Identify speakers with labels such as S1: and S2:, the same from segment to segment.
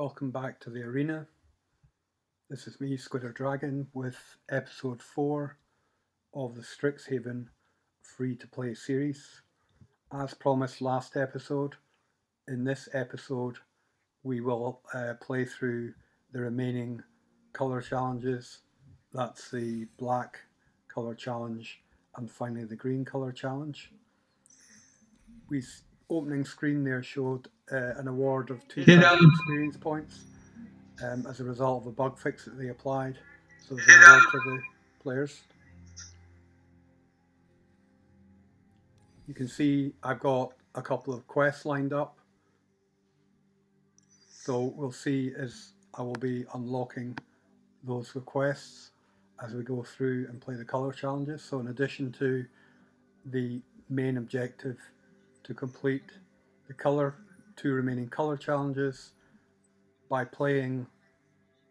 S1: Welcome back to the arena. This is me, Squider Dragon, with episode 4 of the Strixhaven free to play series. As promised last episode, in this episode we will play through the remaining colour challenges. That's the black colour challenge and finally the green colour challenge. Opening screen there showed an award of 2,000 experience points as a result of a bug fix that they applied. So there's an award to the players. You can see I've got a couple of quests lined up. So we'll see as I will be unlocking those requests as we go through and play the colour challenges. So in addition to the main objective to complete the two remaining colour challenges, by playing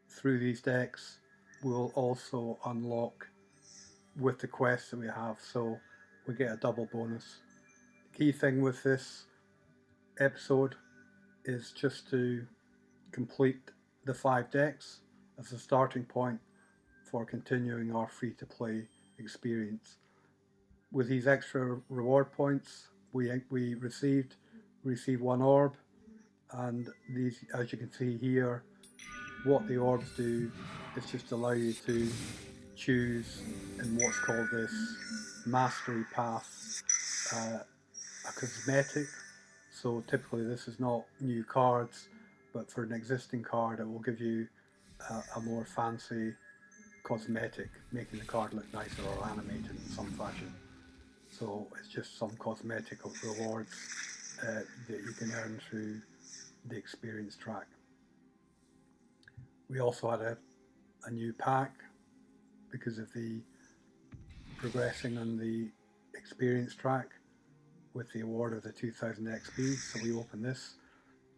S1: through these decks we'll also unlock with the quests that we have, so we get a double bonus. The key thing with this episode is just to complete the 5 decks as a starting point for continuing our free to play experience. With these extra reward points we receive 1 orb, and these, as you can see here, what the orbs do is just allow you to choose in what's called this mastery path a cosmetic. So typically this is not new cards, but for an existing card it will give you a more fancy cosmetic, making the card look nicer or animated in some fashion. So it's just some cosmetic rewards that you can earn through the experience track. We also had a new pack because of the progressing on the experience track with the award of the 2000 XP. So we open this.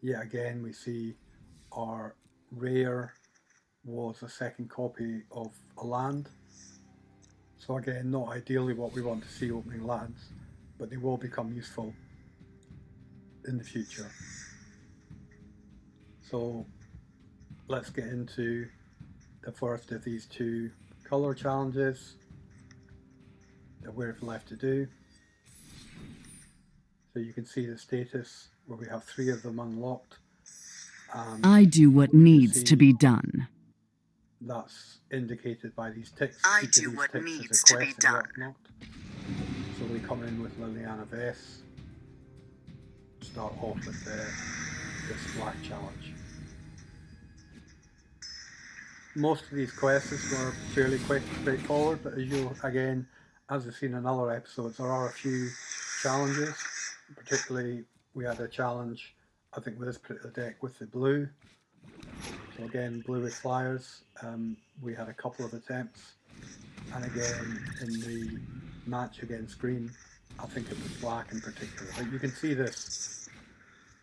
S1: Yet again we see our rare was a second copy of a land. So again, not ideally what we want to see opening lands, but they will become useful in the future. So let's get into the first of these 2 colour challenges that we're left to do. So you can see the status where we have 3 of them unlocked.
S2: I do what needs to be done.
S1: That's indicated by these ticks.
S2: I do what needs to be done.
S1: So we come in with Liliana Vess. Start off with this black challenge. Most of these quests were fairly quick, straightforward, but as we've seen in other episodes, there are a few challenges. Particularly, we had a challenge, I think, with this particular deck with the blue. So again, blue with flyers. We had a couple of attempts, and again in the match against green, I think it was black in particular. But you can see this.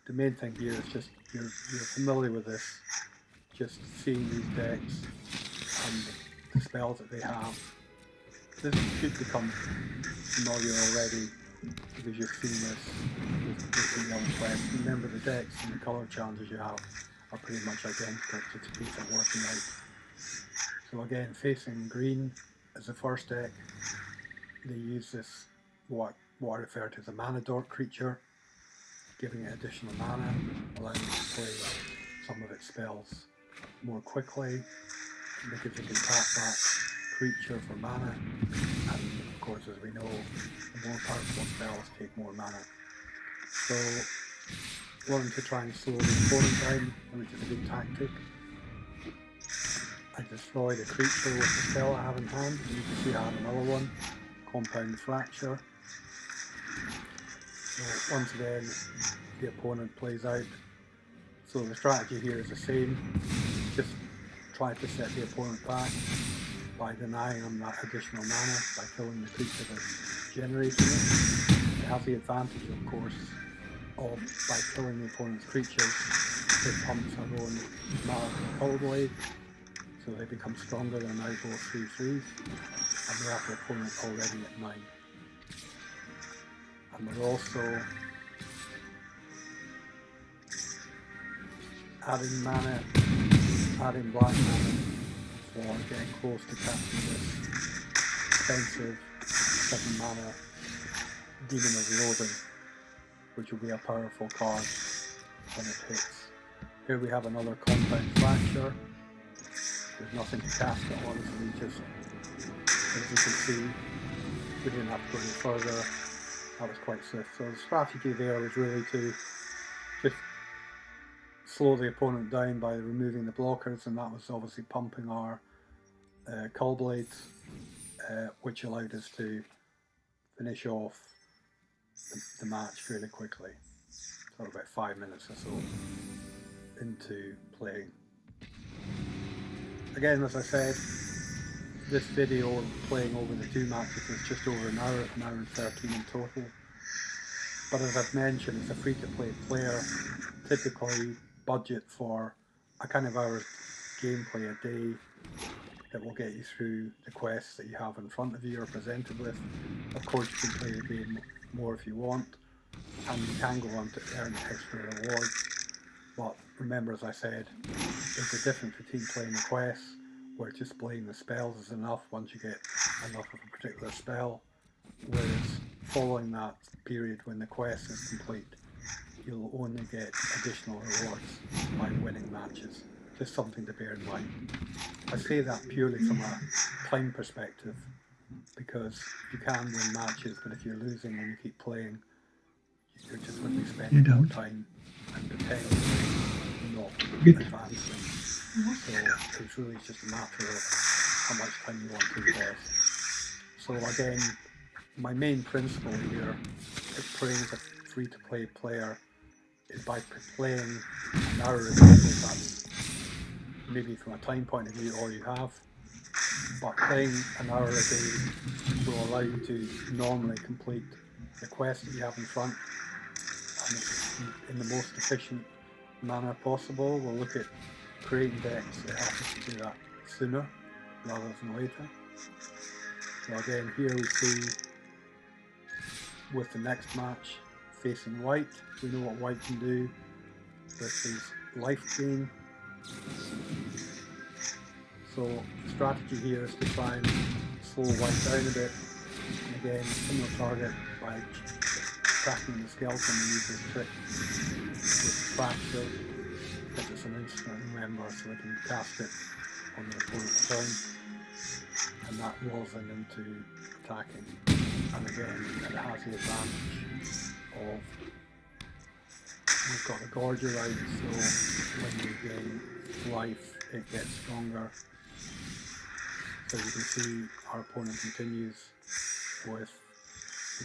S1: The main thing here is just you're familiar with this. Just seeing these decks and the spells that they have. This should become familiar already because you've seen this in the other quests. Remember, the decks and the colour challenges you have are pretty much identical to the piece of working out. So again, facing green as the first deck, they use this what I refer to as a mana dork creature, giving it additional mana, allowing it to play some of its spells more quickly, because you can tap that creature for mana, and of course, as we know, the more powerful spells take more mana. So wanting to try and slow the opponent down, which is a good tactic. I destroy the creature with the spell I have in hand. You can see I have another one, Compound Fracture. So once again, the opponent plays out. So the strategy here is the same, just try to set the opponent back by denying them that additional mana by killing the creature that's generating it. They have the advantage, of course, of by killing the opponent's creatures, it pumps our own mana Color Blade, so they become stronger than now both 3/3s, and we have the opponent already at 9. And we're also adding mana, adding black mana for getting close to casting this expensive 7 mana Demon of Loathing, which will be a powerful card when it hits. Here we have another Compound Fracture. There's nothing to cast it on, so we just, as you can see, we didn't have to go any further. That was quite swift. So the strategy there was really to just slow the opponent down by removing the blockers, and that was obviously pumping our Cull Blades, which allowed us to finish off the match fairly quickly. So about 5 minutes or so into playing. Again, as I said, this video playing over the 2 matches is just over an hour and 13 in total. But as I've mentioned, it's a free-to-play player. Typically budget for a kind of hour's gameplay a day that will get you through the quests that you have in front of you or presented with. Of course, you can play the game more if you want, and you can go on to earn extra rewards. But remember, as I said, there's a difference between playing the quests, where just playing the spells is enough once you get enough of a particular spell, whereas following that period when the quest is complete, you'll only get additional rewards by winning matches. Just something to bear in mind. I say that purely from a time perspective, because you can win matches, but if you're losing and you keep playing, you're just going to be spending more time and potentially not advancing. So it's really just a matter of how much time you want to invest. So again, my main principle here is playing as a free-to-play player is by playing an hour a day. That's maybe from a time point of view all you have, but playing an hour a day will allow you to normally complete the quest that you have in front and in the most efficient manner possible. We'll look at creating decks that help us to do that sooner rather than later. So again, here we see with the next match facing white, we know what white can do with his life gain. So the strategy here is to try and slow white down a bit, and again, similar target by attacking the skeleton and use this trick with fracture, because it's an instant, remember, so we can cast it on the opponent's turn, and that rolls in into attacking. And again, it has the advantage of we've got the Gorger out, so when we gain life, it gets stronger. So you can see our opponent continues with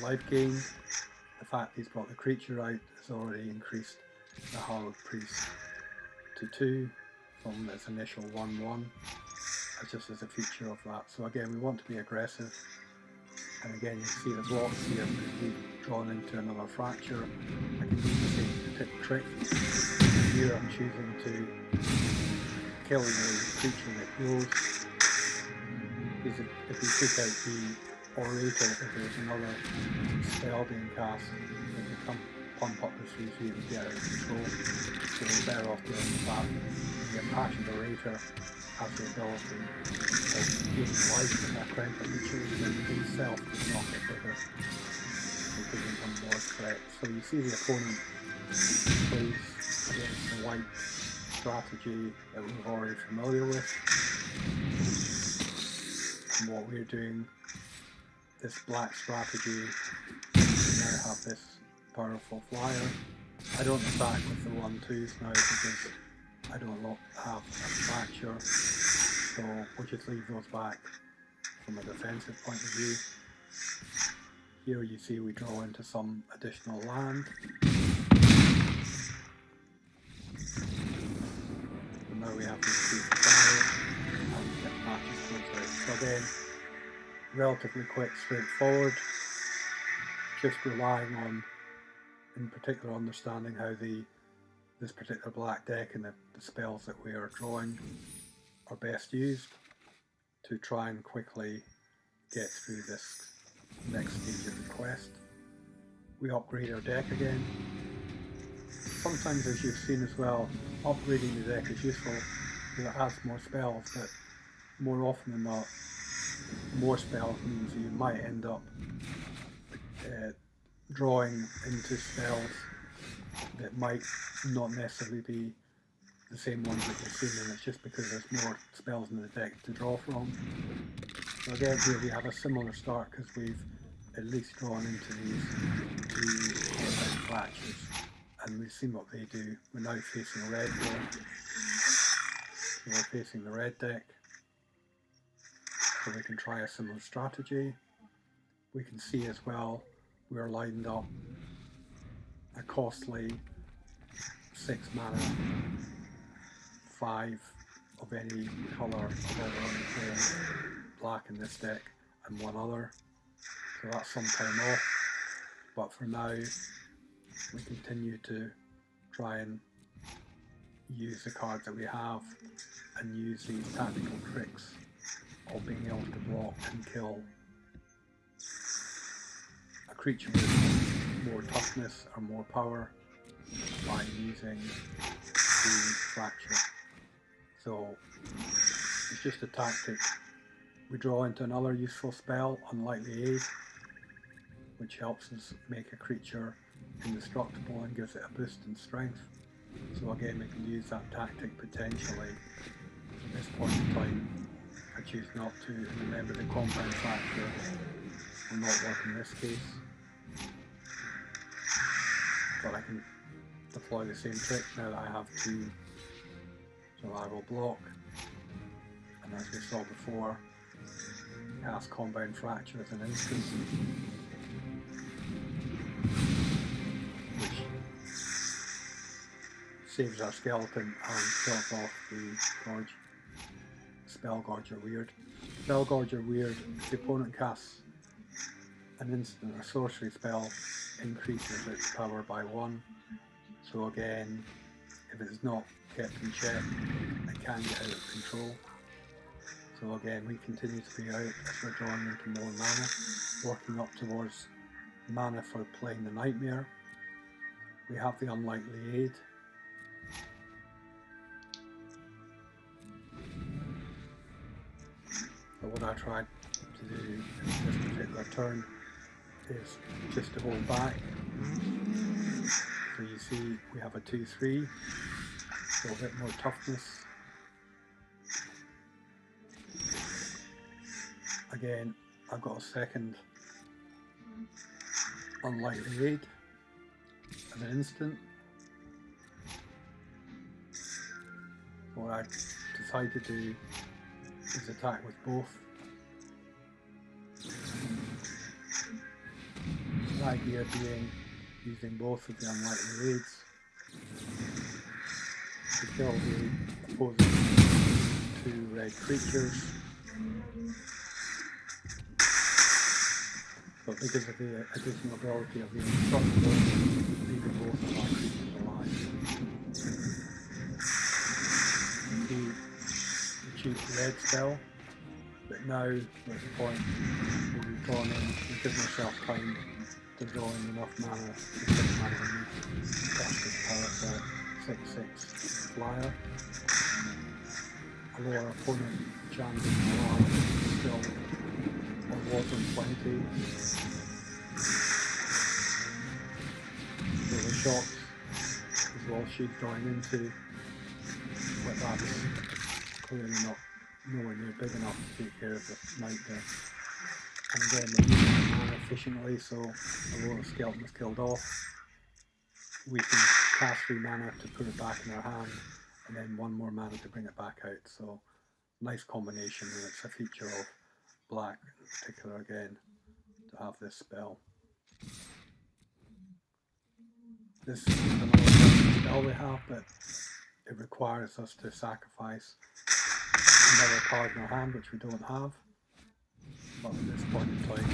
S1: life gain. The fact he's brought the creature out has already increased the Hallowed Priest to 2 from its initial 1/1. It's just as a feature of that. So again, we want to be aggressive. And again, you can see there's lots here because we've drawn into another fracture. I can do the same trick. Here I'm choosing to kill the creature that grows. Because if we take out the Orator, if there's another spell being cast, we can pump up the 3/3 and get out of control. So we're better off doing that. The Impassioned Orator has the ability of gaining life with that crown creature, and himself does not get bigger. So it gives him more threat. So you see the opponent plays against the white strategy that we're already familiar with. And what we're doing, this black strategy, we now have this powerful flyer. I don't attack with the 1/2s now because I don't have a fracture, so we'll just leave those back from a defensive point of view. Here you see we draw into some additional land. And now we have this 2/5 and we get matches closed out. So again, relatively quick, straightforward, just relying on, in particular, understanding how this particular black deck and the spells that we are drawing are best used to try and quickly get through this next stage of the quest. We upgrade our deck again. sometimes, as you've seen as well, upgrading the deck is useful because it adds more spells, but more often than not, more spells means that you might end up drawing into spells that might not necessarily be the same ones that you've seen, and it's just because there's more spells in the deck to draw from. So again, here we have a similar start because we've at least drawn into these two compound fractures, and we've seen what they do. We're now facing red here. So we're facing the red deck, so we can try a similar strategy. We can see as well we're lined up a costly 6 mana, 5 of any colour, black in this deck, and 1 other. So that's some time off, but for now we continue to try and use the cards that we have and use these tactical tricks of being able to block and kill a creature with more toughness or more power by using the fracture. So it's just a tactic. We draw into another useful spell, Unlikely Aid, which helps us make a creature indestructible and gives it a boost in strength. So again, we can use that tactic potentially. At this point in time, I choose not to, and remember the compound factor will not work in this case. But I can deploy the same trick now that I have 2. So I will block, and as we saw before, cast Compound Fracture as an instant, which saves our skeleton and kills off the Gorge. Spell Gorge are weird. Spell Gorge are weird if the opponent casts an instant or sorcery spell, increases its power by 1. So again, if it's not kept in check, it can get out of control. So again, we continue to be out as we're drawing into more mana, working up towards mana for playing the Nightmare. We have the Unlikely Aid. But what I tried to do in this particular turn is just to hold back. So you see we have a 2-3, so a bit more toughness. Again, I've got a second Unlikely Aid as an instant. What I decided to do is attack with both. The idea being using both of the Unlikely Aids to kill the opposing 2 red creatures. But because of the additional ability of the indestructible, leaving both of our creatures alive. The cheap red spell, but now we're at the point where we've drawn in, we've given ourselves time to draw in enough mana to 6 mana we need to cast this powerful 6/6 flyer. Although our opponent Chandra still was on 20. So the shots as well she's drawing into, but that's clearly not nowhere near big enough to take care of the Nightmare. And again, we're using mana efficiently, so although the skeleton is killed off, we can cast 3 mana to put it back in our hand, and then 1 more mana to bring it back out. So nice combination, and it's a feature of black in particular again to have this spell. This is another spell we have, but it requires us to sacrifice another card in our hand, which we don't have. But at this point in time,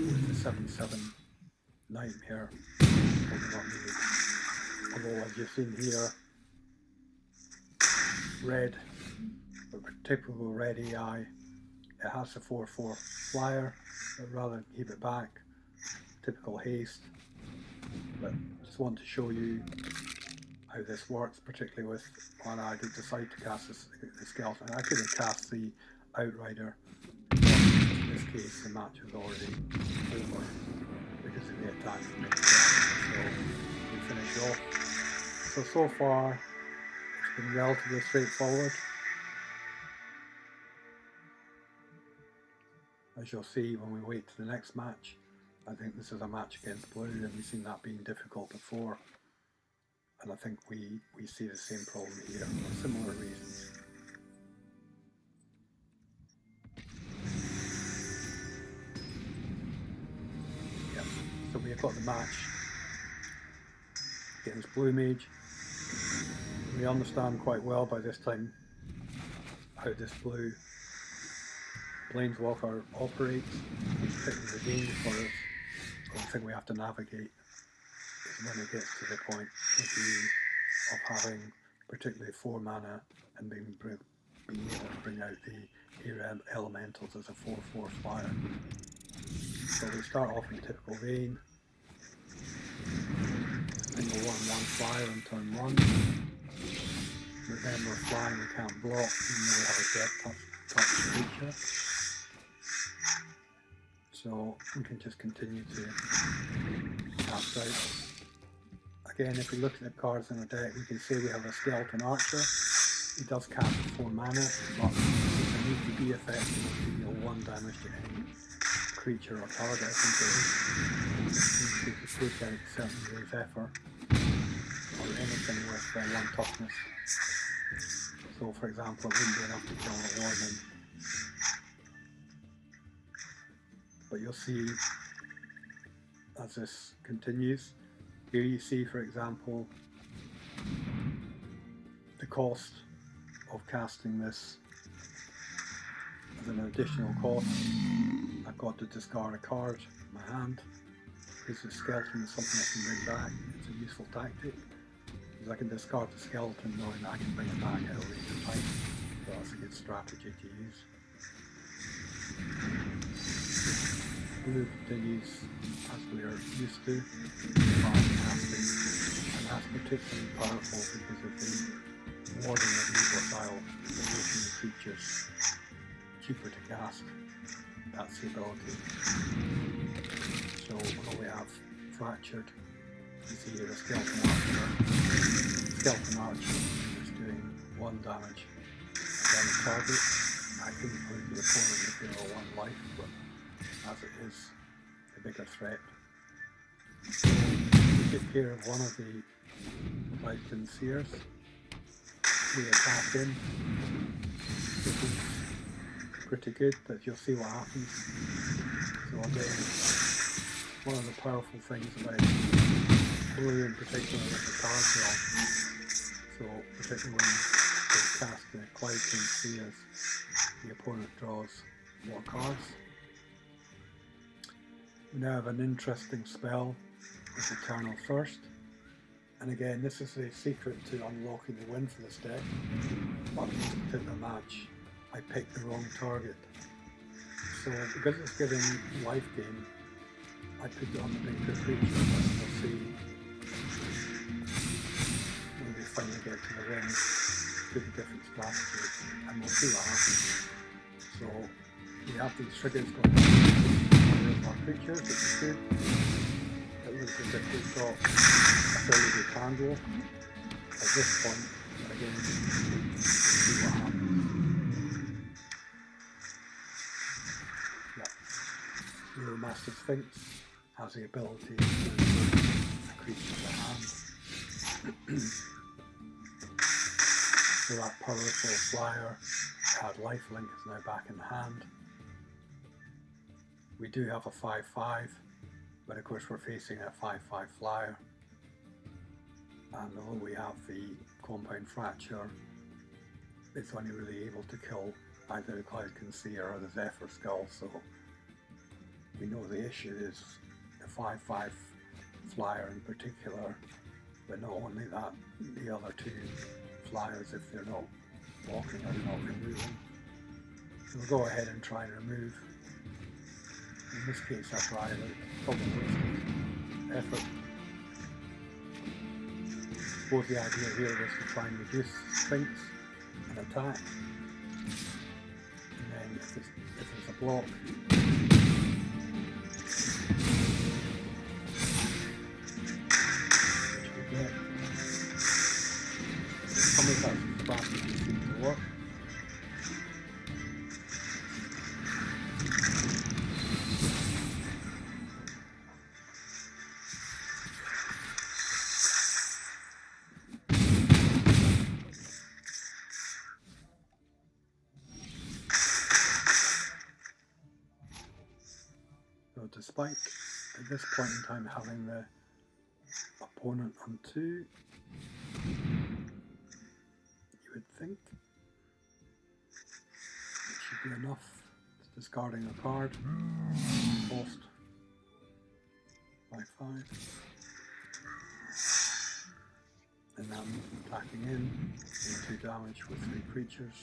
S1: with the 7/7 Nightmare, probably not needed. Although as you've seen here, red, a typical red AI, it has the 4/4 flyer, but rather than keep it back, typical haste, but just want to show you how this works, particularly with when I did decide to cast the skeleton. I could have cast the Outrider, but in this case the match was already over because of the attack from the skeleton, so we finish off. So far it's been relatively straightforward. As you'll see when we wait to the next match, I think this is a match against blue, and we've seen that being difficult before. And I think we see the same problem here for similar reasons. Yep, so we've got the match against blue mage. We understand quite well by this time how this blue planeswalker operates. He's picking the game for us. The only thing we have to navigate is when it gets to the point of having particularly 4 mana and being able to bring out the air elementals as a 4/4 flyer. So we start off in typical vein. Single 1/1 flyer on turn 1. Remember, flying we can't block even though we have a death touch creature. So we can just continue to cast out. Again, if we look at the cards in the deck, we can see we have a Skeleton Archer. He does cast 4 mana, but with an ETB effect, he will deal 1 damage to any creature or target, I think it is. We could take out certainly his effort, or anything with 1 toughness. So for example, it wouldn't be enough to kill a Warden. But you'll see, as this continues, here you see, for example, the cost of casting this as an additional cost. I've got to discard a card in my hand. Because the skeleton is something I can bring back. It's a useful tactic. Because I can discard the skeleton knowing that I can bring it back at a later time. So that's a good strategy to use. Blue continues as we are used to, casting, and that's particularly powerful because of the warding of evil the making the creatures cheaper to cast. That's the ability. So when we have fractured, you see here a skeleton archer is doing 1 damage on the target. I couldn't prove the opponent if they were 1 life, but as it is the bigger threat. So we take care of one of the Lightning Seers. We attack in. This is pretty good, but you'll see what happens. So again, one of the powerful things about blue in particular is the card draw. So particularly when they cast the Lightning Seers, the opponent draws more cards. We now have an interesting spell with Eternal Thirst, and again this is the secret to unlocking the win for this deck, but in this particular match I picked the wrong target. So because it's giving life gain, I put it on the bigger creature, but we'll see when we finally get to the ring, do the different strategies, and we'll see what happens. So we have these triggers going on our creatures, which is good. It looks as if we've got a fairly good handle at this point, but again, we'll see what happens. Yeah. Your Master Sphinx has the ability to put a creature to hand. So that powerful flyer had lifelink is now back in hand. We do have a 5/5, but of course we're facing a 5/5 flyer. And although we have the Compound Fracture, it's only really able to kill either the Cloud Concealer or the Zephyr Skull, so we know the issue is the 5/5 flyer in particular, but not only that, the other 2 flyers, if they're not walking or not removing. So we'll go ahead and try and remove. In this case I tried it, probably wasted effort, suppose the idea here is to try and reduce Sphinx and attack. And then if it's a block, which we get, some of that strategy seems to work. So despite at this point in time having the opponent on 2, you would think it should be enough. It's discarding a card, forced by 5, and then attacking in, doing 2 damage with 3 creatures,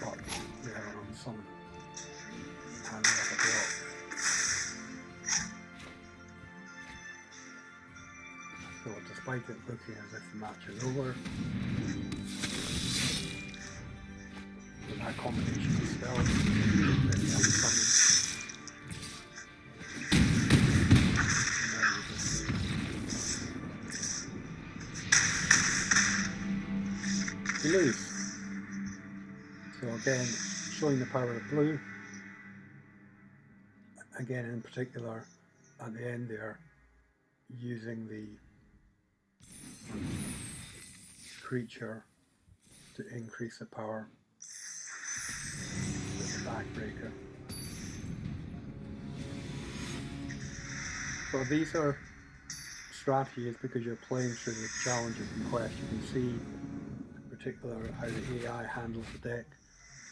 S1: but we have it on summon. And we have a block. So despite it looking as if the match is over, with that combination of spells, then we have summon. And then we lose. So again, showing the power of blue. Again, in particular, at the end there, using the creature to increase the power with the backbreaker. So these are strategies because you're playing through the challenge of Conquest. You can see in particular how the AI handles the deck.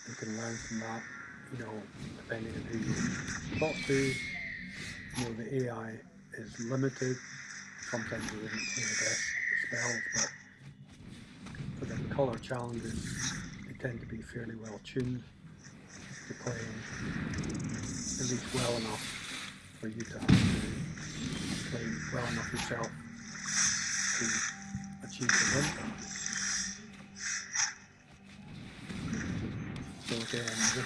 S1: You can learn from that. You know, depending on who you talk to, you know, the AI is limited. Sometimes it doesn't play the best spells, but for the colour challenges, they tend to be fairly well tuned to playing at least well enough for you to have to play well enough yourself to achieve the win. So again, the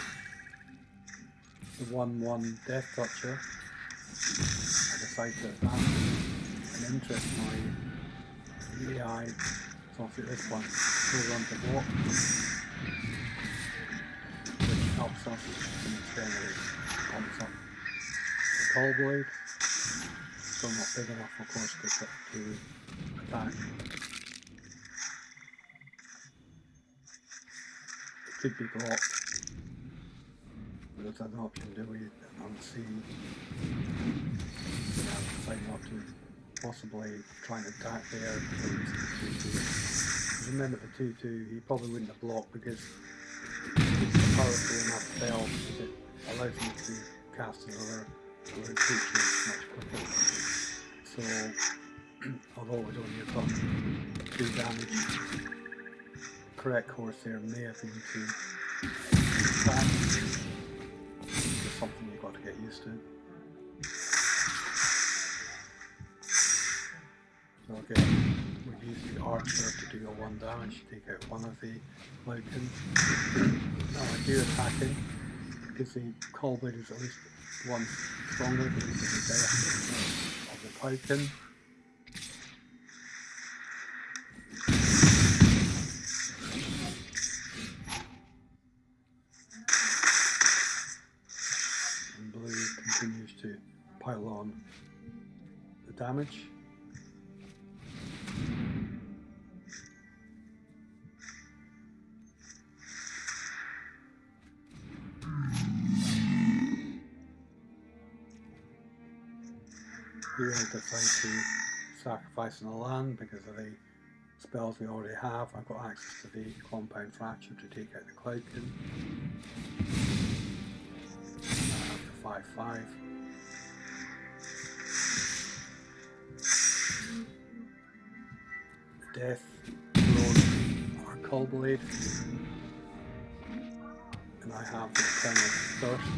S1: 1/1 Death Toucher, I decide to attack and interest my AI, so obviously at this point we'll run to block, which helps us and then it pumps up the Call Blade, still not big enough of course to attack. It could be blocked. There's an option, do we, unseen, decide not to possibly try and attack there. Because remember the 2/2, he probably wouldn't have blocked because it's a powerful enough spell because it allows him to cast his other creatures much quicker. So, although it would only have done 2 damage, the correct course there may have been to attack. Something you've got to get used to. So again, we use the Archer to do a 1 damage, take out one of the Cloudkins. Now I do attacking because the Call Blade is at least 1 stronger because of the death of the Cloudkin. Continues to pile on the damage. Here I decide to sacrifice a land because of the spells we already have. I've got access to the Compound Fracture to take out the Cloudkin. 5/5. The Death Throne or Call Blade. And I have the Eternal Thirst.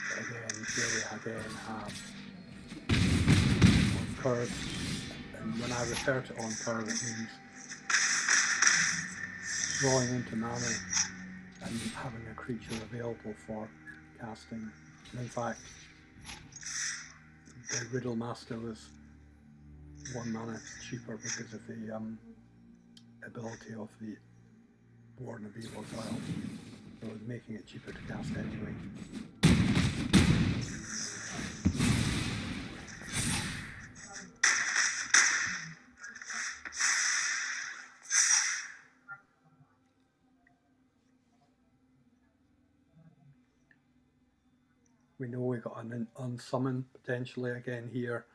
S1: But again, again have on curve, and when I refer to on curve, it means drawing into mana and having a creature available for casting. And in fact, the Riddle Master was 1 mana cheaper because of the ability of the Warden of Evil as well, so it was making it cheaper to cast anyway. We know we got an unsummon potentially again here.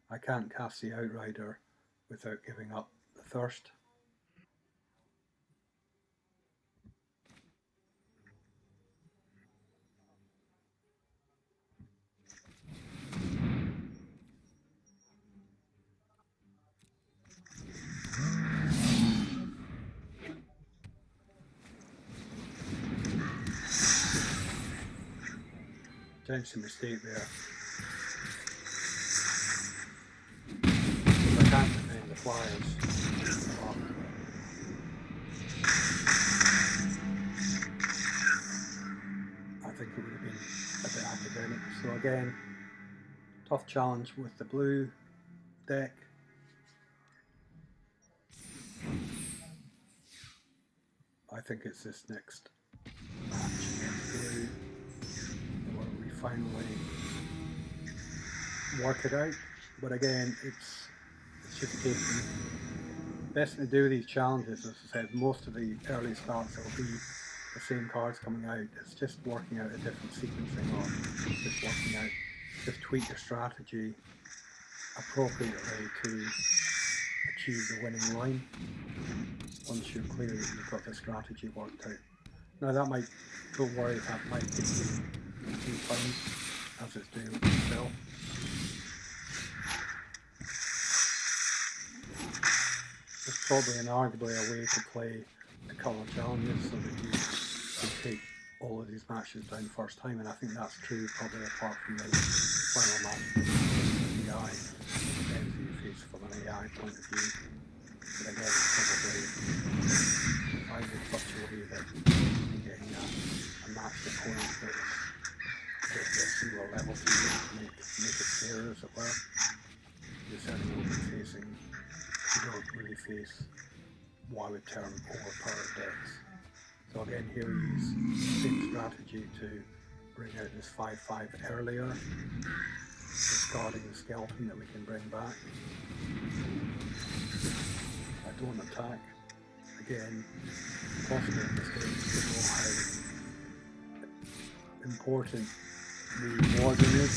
S1: I can't cast the Outrider without giving up the Thirst. Potentially mistake there. I can't defend the flyers. I think it would have been a bit academic. So again, tough challenge with the blue deck. I think it's this next match against blue where we finally work it out. But again, it's just taking best thing to do with these challenges. As I said, most of the early starts will be the same cards coming out. It's just working out a different sequencing, or just working out, just tweak your strategy appropriately to achieve the winning line once you're clear that you've got the strategy worked out. Now that might, don't worry, that might take you a few times as it's doing with itself. There's probably and arguably a way to play the colour challenges so that you can take all of these matches down the first time, and I think that's true probably apart from the final match with the AI, depends who you face from an AI point of view. But again, it's probably designed in such a way that you're getting a matched opponent that is a similar level to you to make it fair, as it were. You certainly won't be facing, you don't really face what I would term overpowered decks. So again, here we use the same strategy to bring out this 5/5 earlier, discarding the skeleton that we can bring back. I don't attack. Again, possible mistakes to know how important the Warden is.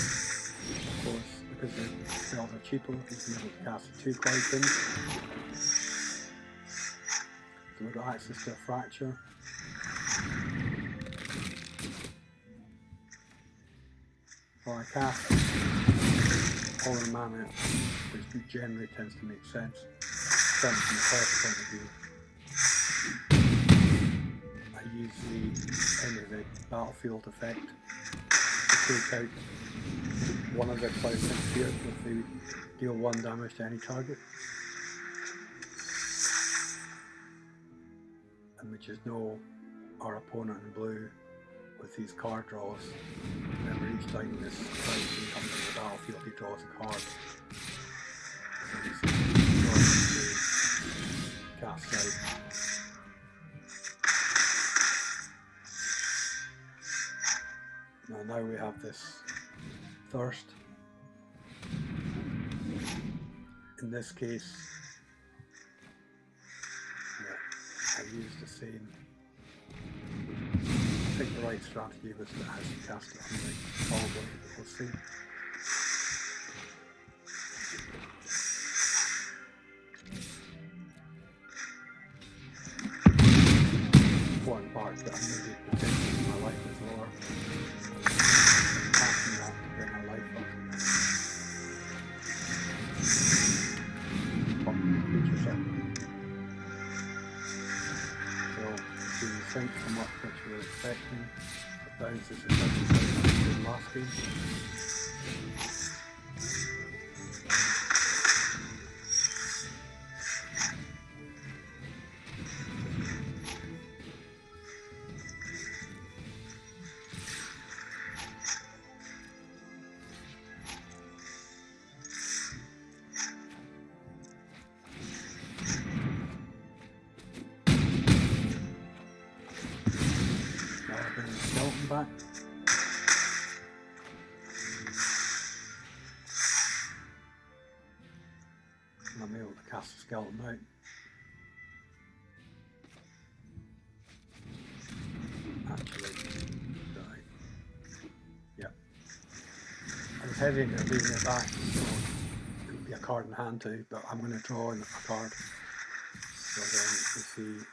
S1: Of course, because the spells are cheaper, we can able to cast 2 Cloudkins. So we've got access to a Fracture. Well, I cast all in mana, which generally tends to make sense, certainly from the first point of view. I use the end of the battlefield effect to take out one of the Cloudkins here with the deal 1 damage to any target. And we just know our opponent in blue with these card draws. Remember, each time this Cloudkin comes into the battlefield, he draws a card. So he's drawing to cast out. Now we have this Thirst. In this case, I used the same. I think the right strategy was that it has to cast it on the probably, we'll see. Important part that I needed potentially my life was lower. Casting that to bring my life up. Popping the creatures up. So the sync come up which we were expecting. It bounces the 77 last game. Back. And I'm able to cast the skeleton out. Actually, right. Yeah. I was hesitant of leaving it back, so it would be a card in hand too, but I'm going to draw in a card. So then you see,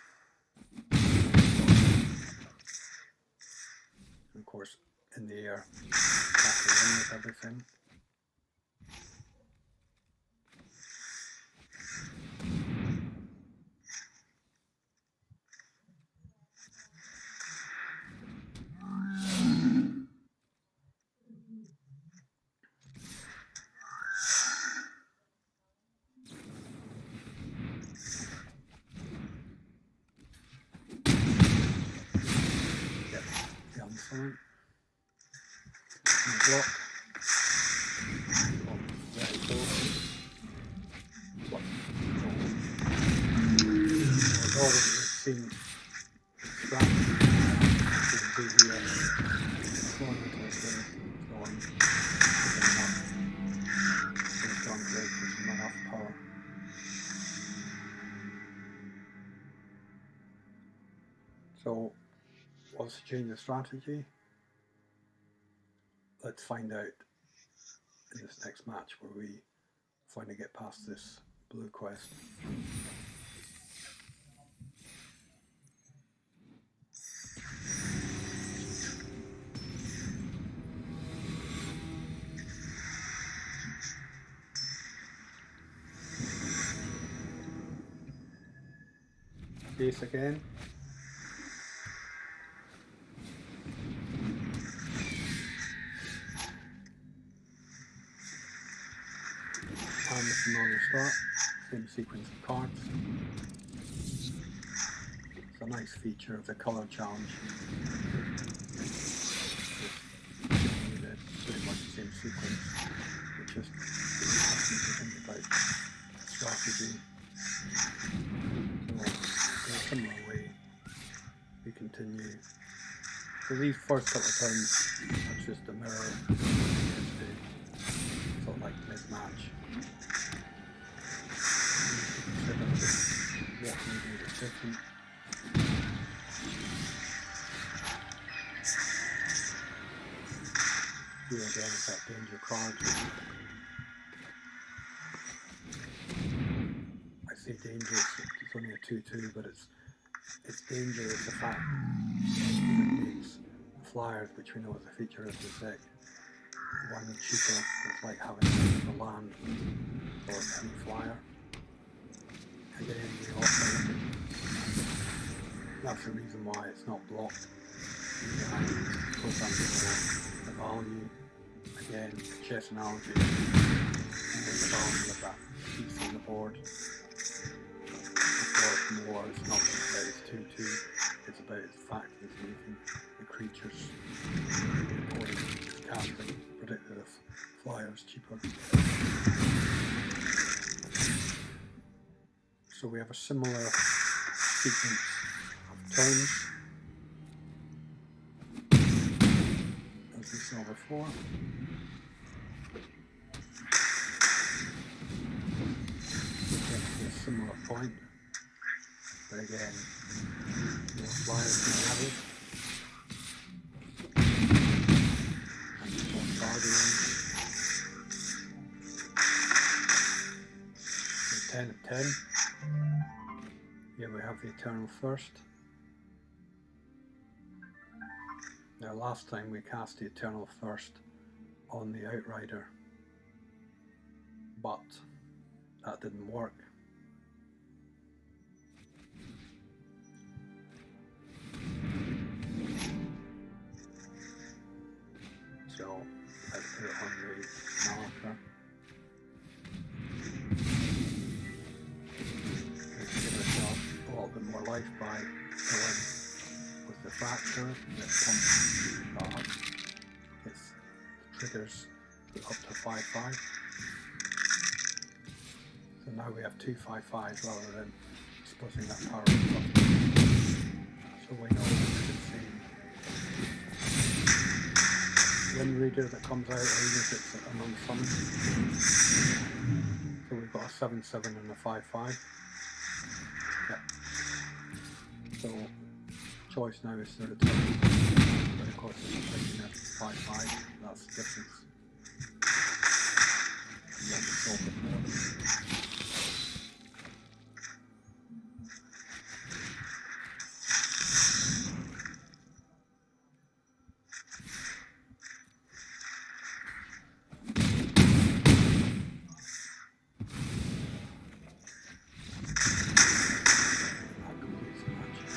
S1: and of course, in the air, casting in with everything. Fine. Block. There you go. What? I've already seen that. You can see here. Going into this thing. Going. It's gone great because not enough power. So, what's the change of strategy? Let's find out in this next match where we finally get past this blue quest. Base again. And the familiar start, same sequence of cards. It's a nice feature of the colour challenge. Pretty much the same sequence, which just asks me to think about strategy. So in a similar way, we continue. So these first couple of turns are just a mirror to sort of like mid-match. What can we do that's different? Here again is that danger card. I say dangerous, it's only a 2-2, but it's dangerous the fact that it makes the flyers, which we know is a feature of the deck, one cheaper. It's like having a land or any flyer. Again, we also, that's the reason why it's not blocked. The value, again, chess analogy, the value of that piece on the board. Of course, more, it's not about its 2-2, it's about the fact that it's making the creatures the opponent is casting predictive flyers cheaper. So we have a similar sequence of turns as we saw before. A similar point, but again, more flyers than added, and more guardians. 10 of 10. Here we have the Eternal Thirst. Now last time we cast the Eternal Thirst on the Outrider, but that didn't work. So Let's put it on the marker. Let's give ourselves a little bit more life by going with the fracture that pumps that up. It triggers up to 5/5. So now we have 2 5/5s rather than splitting that power up. So we know it's the same wind reader that comes out, or even if it's an unsummoned. So we've got a 7/7 and a 5/5. Yep. So choice now is to return, but of course it's taking a 5/5. That's the difference. And then we solve it more.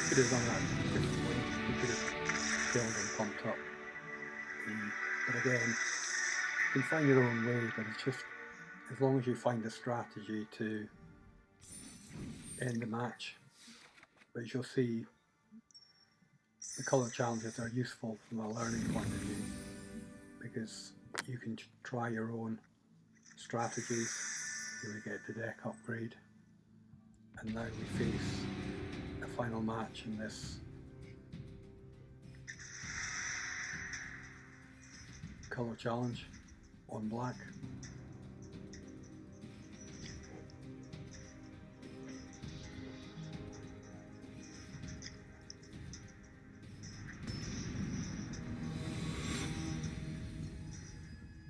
S1: Could have done that differently. We could have killed and pumped up. But again, you can find your own way, but it's just as long as you find a strategy to end the match. But as you'll see, the colour challenges are useful from a learning point of view because you can try your own strategies. Here we get the deck upgrade, and now we face a final match in this colour challenge on black.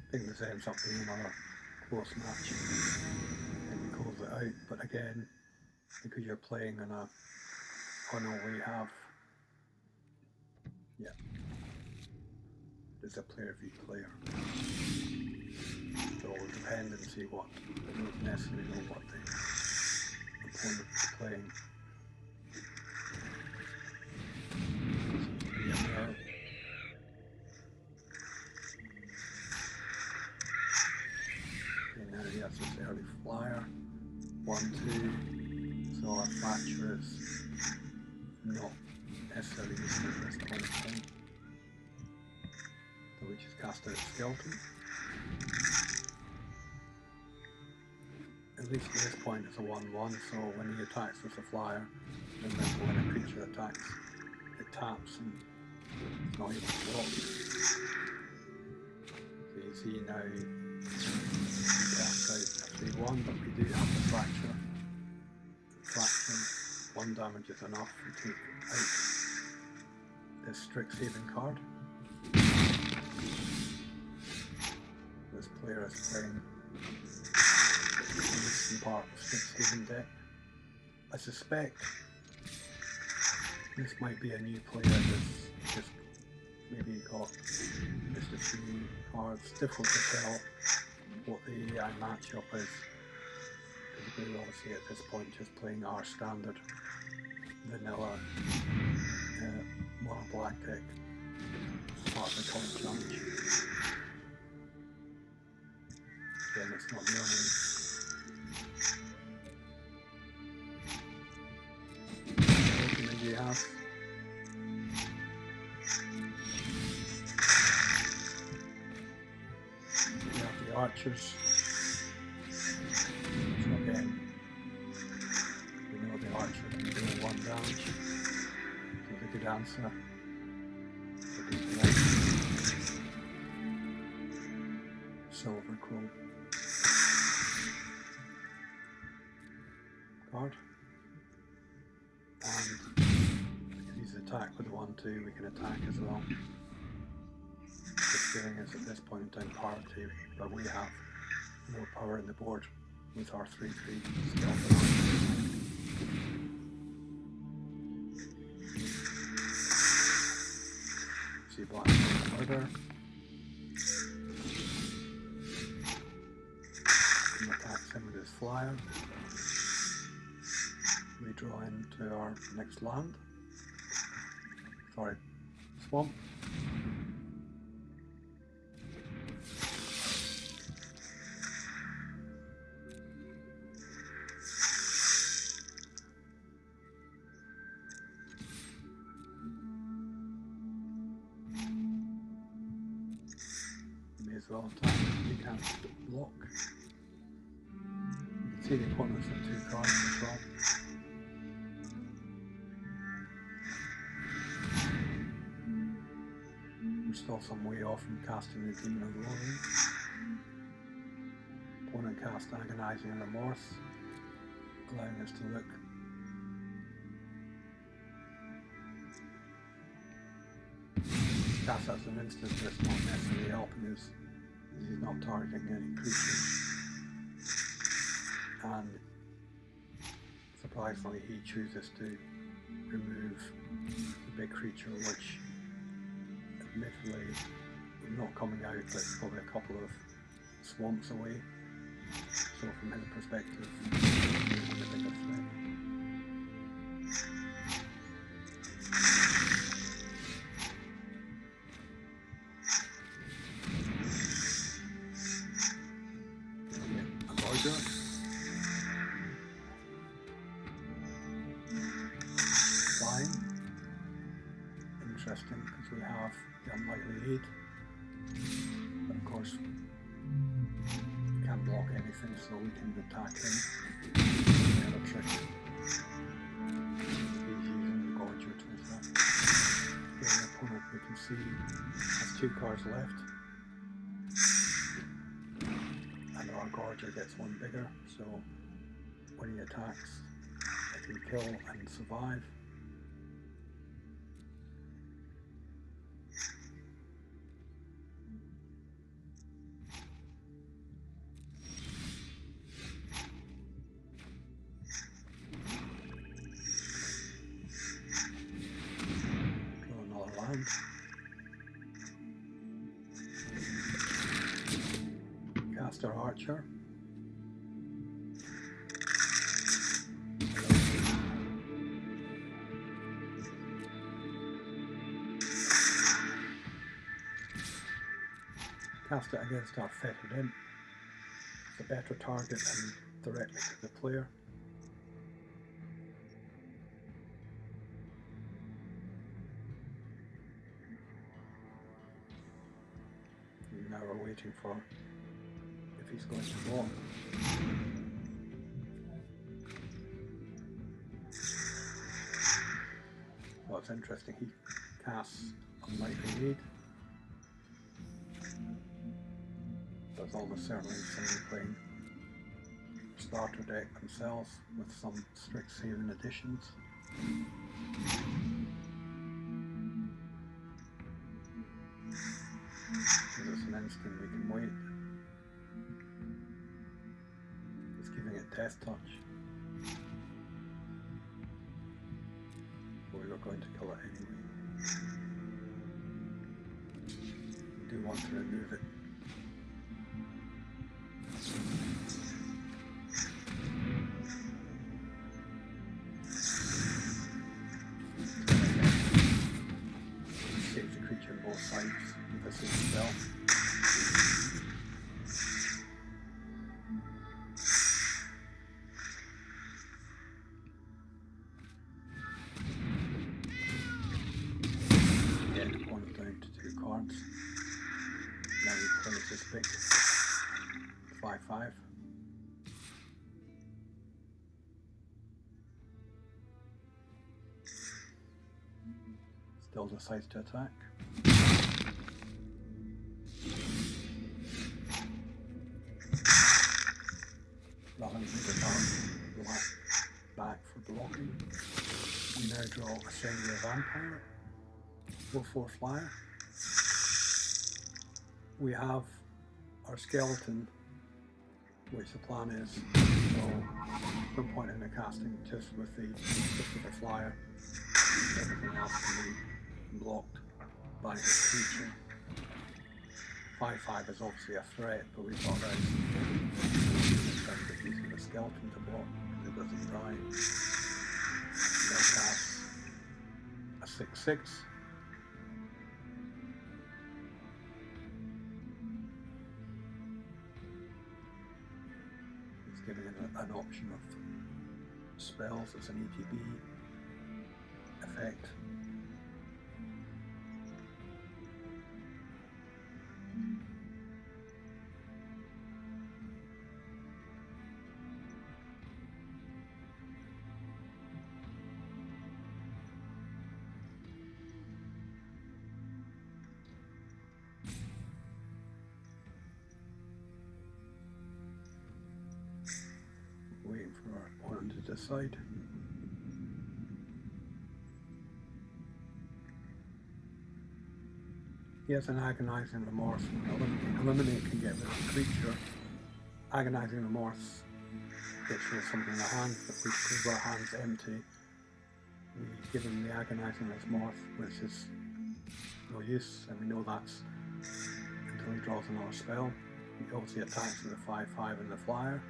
S1: I think this ends up being another close match and we close it out, but again, because you're playing on a, oh no, we have, yeah, there's a player v player, so it will depend and see what, they don't necessarily know what the opponent is playing. Seems to be a mirror. Okay, now he has this early flyer, 1/2, so our fracture is not necessarily useful at this point in time. So we just cast out Skeleton. At least at this point it's a 1/1, so when he attacks with a flyer, remember when a creature attacks, it taps and it's not able to block. So you see now he casts out a 3/1, but we do have the fracture. Fraction, 1 damage is enough. We take out this Strixhaven card. This player is playing the eastern part of Strixhaven deck. I suspect this might be a new player that's just maybe got just a few cards. Difficult to tell what the AI matchup is. Because we're obviously at this point just playing our standard vanilla mono black deck as part of the current challenge. Again, it's not the only that you have. We have the archers. So again, we know the archer can do 1 damage. So it's a good answer. Silver Crow card. And if he's attacked with 1/2, we can attack as well. Just giving us at this point in time parity, but we have more power in the board with our 3/3 skeleton. See black murder. And attacks him with his flyer. We draw into our next land. Sorry, swamp. as well attack. You can't block. You can see the opponents with 2 cards as well. We're still some way off from casting the Demon of Loathing. Opponent cast Agonizing Remorse, allowing us to look. Cast as an instant, but it's not necessarily helping us, as he's not targeting any creatures. And surprisingly, he chooses to remove the big creature, which admittedly is not coming out, but it's probably a couple of swamps away. So from his perspective, it's a bigger threat. Interesting, because we have the Unlikely Aid, but of course we can't block anything, so we can attack him. The other trick is using the Gorger to attack. The opponent, we can see, has 2 cards left, and our Gorger gets 1 bigger, so when he attacks it can kill and survive. Cast our Archer. Cast it against our Fettered Imp. It's a better target than directly to the player. Now we're waiting for if he's going to block. Well, it's interesting, he casts Unlikely Aid. There's almost certainly somebody playing starter deck themselves with some Strixhaven additions. Because it's an instant, we can wait. It's giving it Death Touch. But we were going to kill it anyway. We do want to remove it. Save the creature on both sides with a single spell. Point down to 2 cards. Now we play this big 5/5. Still decides to attack. Rather than the back for blocking, we now draw Assembly of Vampire. 4/4 flyer. We have our skeleton, which the plan is, so no point in the casting just with the flyer. Everything else can be blocked by the creature. 5/5 is obviously a threat, but we thought that in terms of using the skeleton to block, it doesn't die. Then cast a 6/6. It's giving it an option of spells as an ETB effect. this side. He has an Agonizing Remorse. Eliminate can get rid of the creature. Agonizing Remorse gets rid of something in the hand, but because our hand's empty, we give him the Agonizing Remorse, which is no use, and we know that's until he draws another spell. He obviously attacks with the 5/5 and the flyer.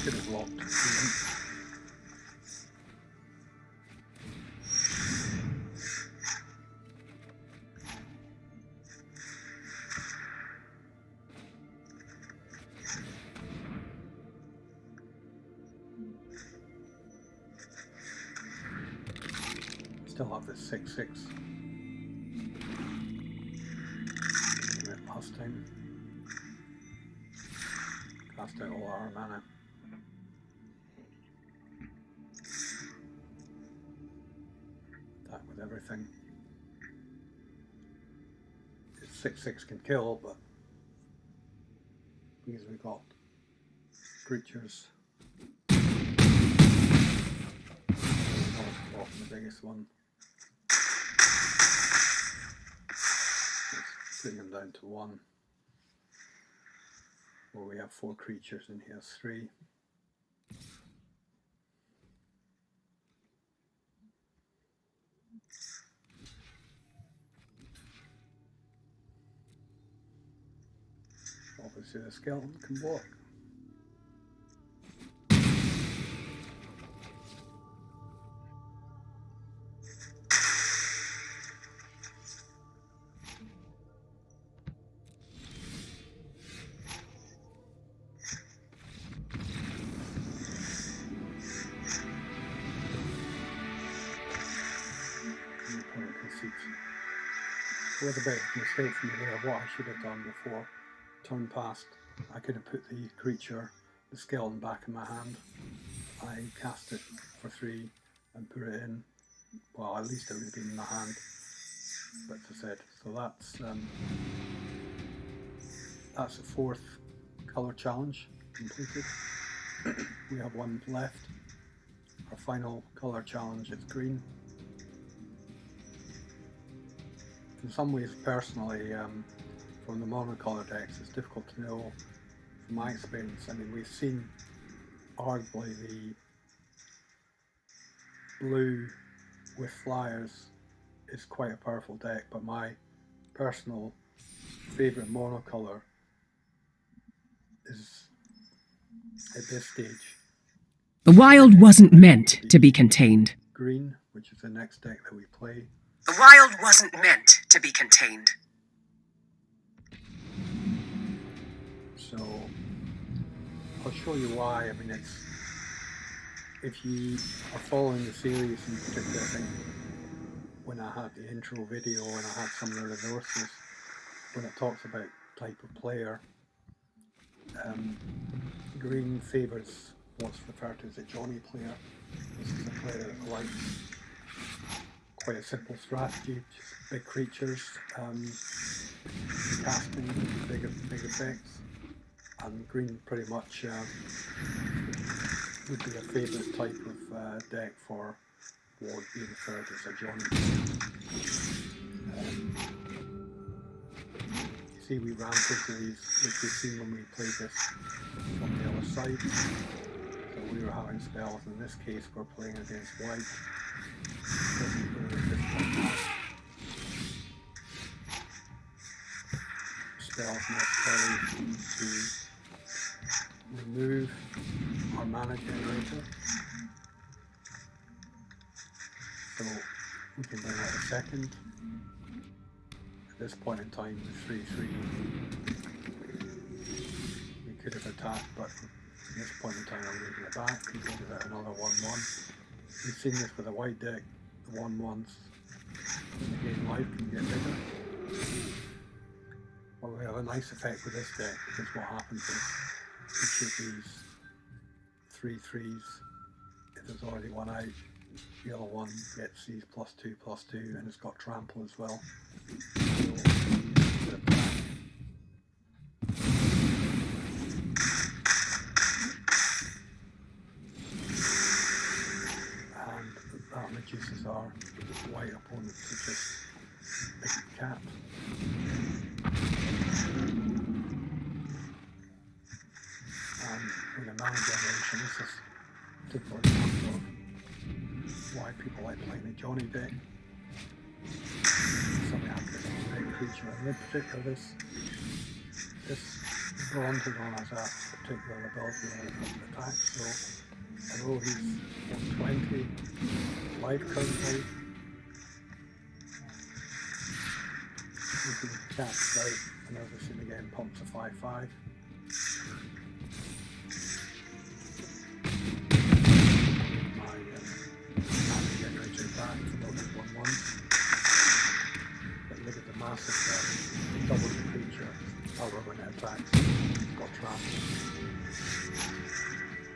S1: Should have blocked. Still have this 6/6. Last time. Cast out all our mana. Attack with everything. 6/6 can kill, but because we got creatures. The biggest one. Let's bring them down to 1. Where we have 4 creatures and he has 3. Obviously the skeleton can block. It was a bit of a mistake from me there. What I should have done before turn past, I could have put the creature, the skeleton, back in my hand. I cast it for 3 and put it in. Well, at least it would have been in my hand. But as I said, so that's the 4th colour challenge completed. We have 1 left. Our final colour challenge is green. In some ways, personally, from the monocolour decks, it's difficult to know from my experience. I mean, we've seen arguably the blue with flyers is quite a powerful deck, but my personal favourite monocolour is, at this stage,
S2: The wild wasn't meant to be contained.
S1: green, which is the next deck that we play.
S2: The wild wasn't meant to be contained.
S1: So I'll show you why. I mean, it's, if you are following the series, in particular, I think when I had the intro video and I had some of the resources, when it talks about type of player, green favours what's referred to as a Johnny player. This is a player that likes quite a simple strategy, just big creatures, casting, big effects, and green pretty much would be a favourite type of deck for what would be referred as a Johnny. You see, we ran into these, which we've seen when we played this from the other side. So we were having spells. In this case, we're playing against white. Spells necessary to remove our mana generator. So we can bring out a second. At this point in time, the 3/3 we could have attacked, but at this point in time I'm leaving it back. We can give it another 1/1. We've seen this with a white deck, the 1/1s in the game life can get bigger. Well, we have a nice effect with this deck because what happens is each of these 3 3s. If there's already one out, the other one gets these +2/+2, and it's got trample as well. So, and that reduces our white opponent to just big cat. And with a mana generation, this is typical example of why people like playing the Johnny deck. Something like this big creature, and in particular this Brontodon has a particular ability of attack, so although he's 120 life currently, you can cast out, and as I said again, pumps a 5/5. But look at the massive double the creature power when it attacks. It's got trample.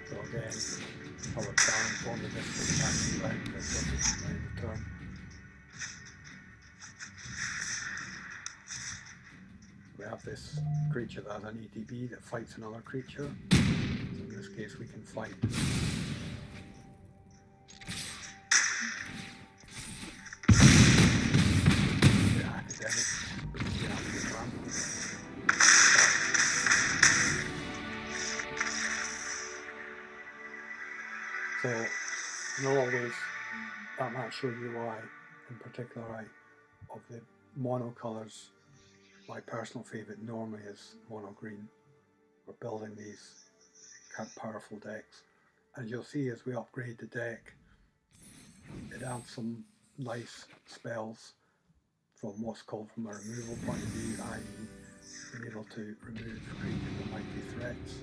S1: So again, I would transform the distance back and right, that's what it's in return. We have this creature that has an ETB that fights another creature. So in this case we can fight So, in all ways, that might show you why, in particular, of the mono colours, my personal favourite normally is mono green. We're building these powerful decks. As you'll see as we upgrade the deck, it adds some nice spells from what's called from a removal point of view, i.e. being able to remove creatures that might be threats.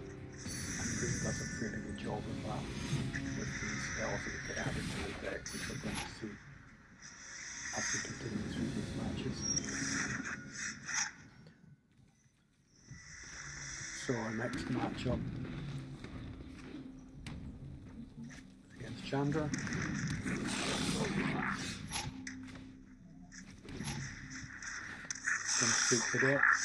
S1: And Green does a fairly good job of that with these spells that get added to the deck, which we're going to see as we continue through these matches. So our next matchup against Chandra. Going to speak the decks.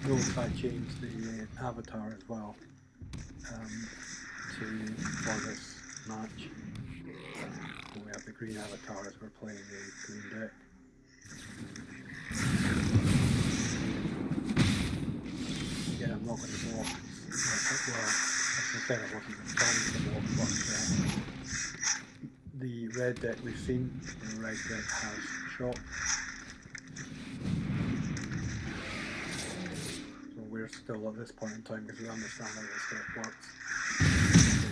S1: Notice I changed the avatar as well for this match. So we have the green avatar as we're playing the green deck. Again, I'm not going to walk. Well, as I said, I wasn't planning to walk, but the red deck we've seen, the red deck has shock. So we're still at this point in time, because we understand how this deck works.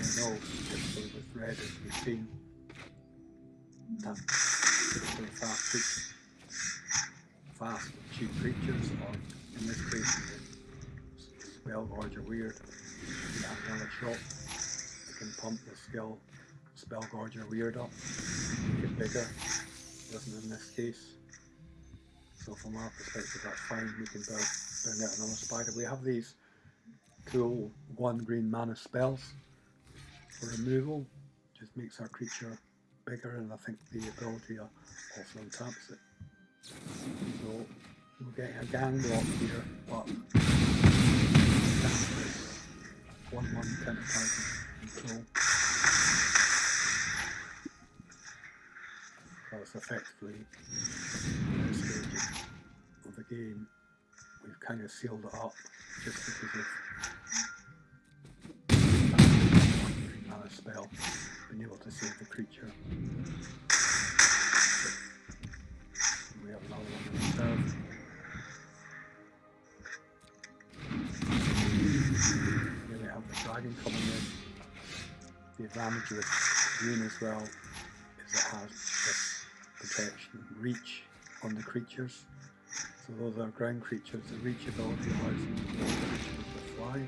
S1: So we know typically with red, as we've seen, that typically fast, cheap creatures, or in this case, Spellgorge are weird. You have another shot, you can pump the skill Spellgorge are weird up, make it bigger, doesn't in this case. So from our perspective that's fine, we can bring out another spider. We have these cool 1 green mana spells for removal, just makes our creature bigger, and I think the ability also untaps it. So we're getting a gang block here, but 1/1 counter-target control. So it's effectively, in this stage of the game, we've kind of sealed it up just because of that mana spell, being able to save the creature. We have another one in reserve. Here we have the dragon coming in. The advantage with green as well is it has this protection, reach on the creatures. So those are ground creatures. The reach ability allows them to go creatures with fly.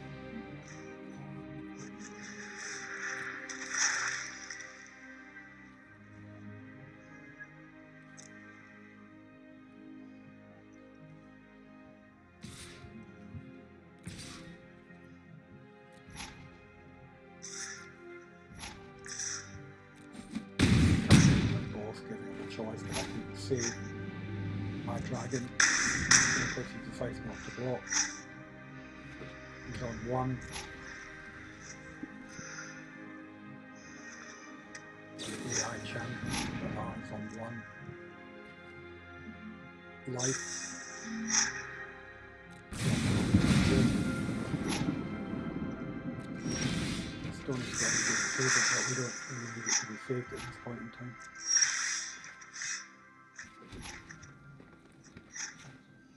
S1: choice, but I can save my dragon in case he decides not to block. He's on 1. The AI champion is on 1 life. Stoney's got to save it, but we don't really need it to be saved at this point in time.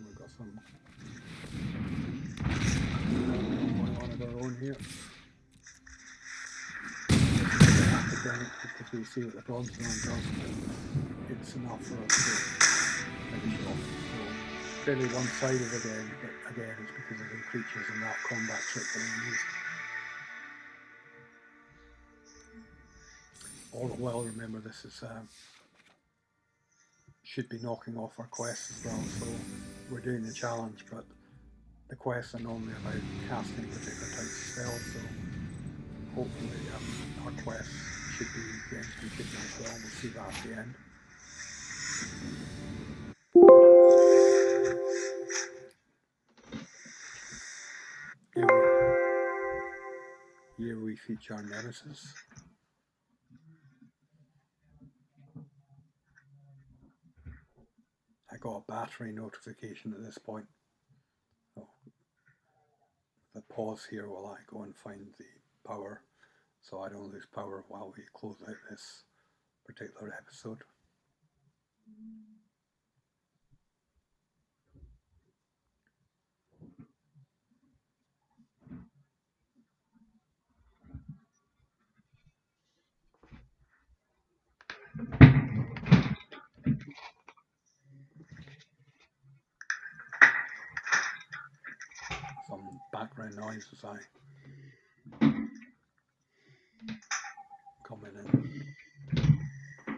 S1: We've got some going on of our own here. Academic, because we see what the bronze man does, it's enough for us to finish off. So fairly one-sided again, but again it's because of the creatures and that combat trick that we used. All the while, remember this is should be knocking off our quests as well, so we're doing the challenge, but the quests are normally about casting particular types of spells, so hopefully our quests should be getting completed as well. We'll see that at the end. Here we feature our nemesis. I got a battery notification at this point. So the pause here while I go and find the power, so I don't lose power while we close out this particular episode. Some background noise as I come in and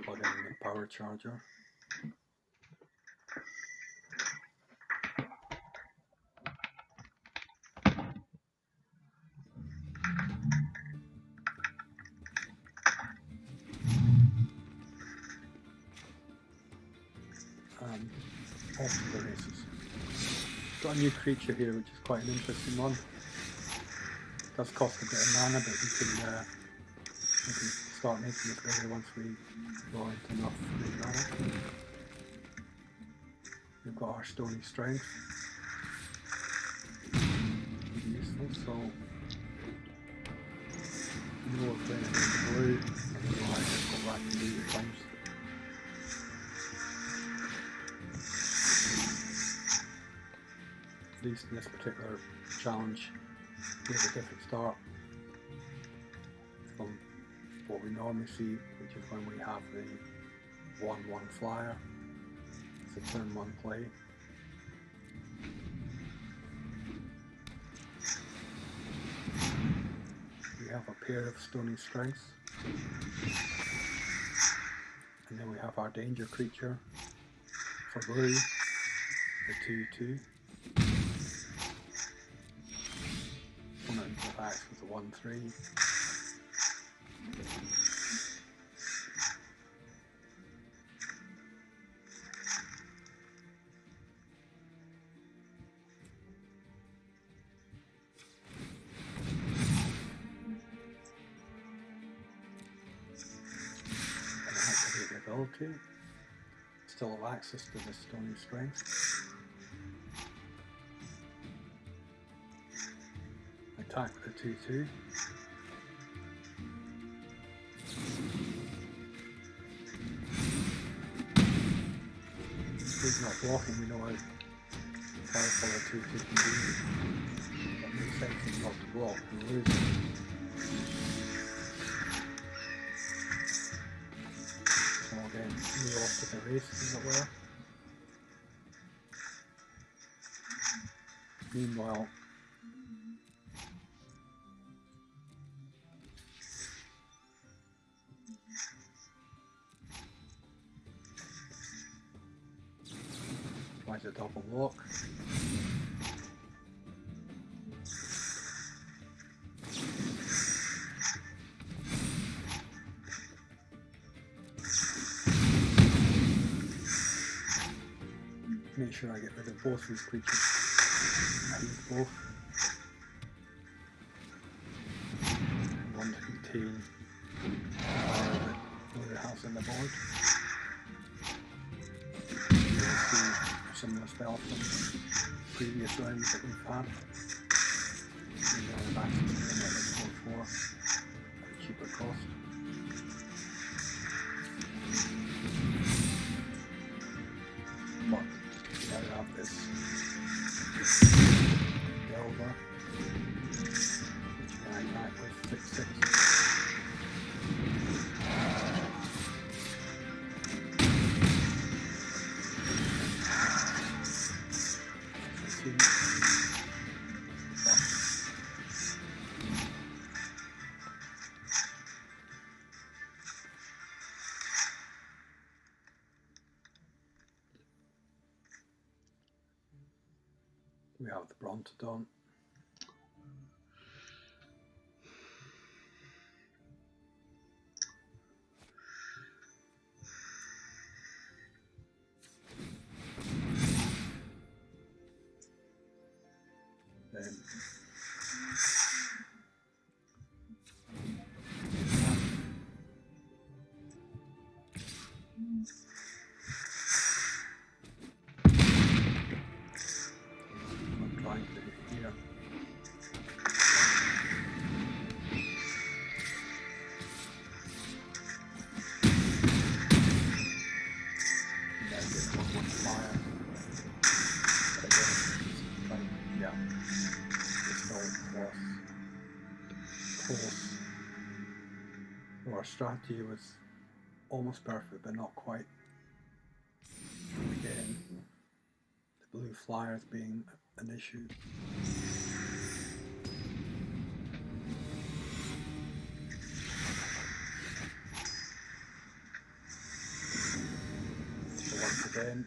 S1: plug in the power charger. Off to the races. Got a new creature here, which is quite an interesting one. It does cost a bit of mana, but we can start making it better once we draw into enough green mana. We've got our Stony Strength. Useful, so we know we're playing against blue, and we know I just go back and do the times. At least in this particular challenge, we have a different start from what we normally see, which is when we have the 1/1 flyer. It's a turn 1 play. We have a pair of Stony Strengths, and then we have our danger creature for blue, the 2/2. Attacks with the 1/3. And activate the ability. Still have access to the Stony Strength. Attack with the 2/2. He's not blocking, we know how powerful a 2/2 can be. That makes sense him not to block and lose. So again, we're off to the races as it were. Meanwhile, tries a double lock. make sure I get rid of both these creatures. I use both. I want to contain the power that Blue has on the board. You'll see a similar spell from previous rounds that we've had. We have access to them at 4/4 at a cheaper cost. But now we have this Delver, which can attack with 6/6. We have the Brontodon. Then I'm trying to do here. Fire. But again, yeah, it's no loss. Close. So our strategy was almost perfect, but not quite. Again, the blue flyers being an issue. So once again,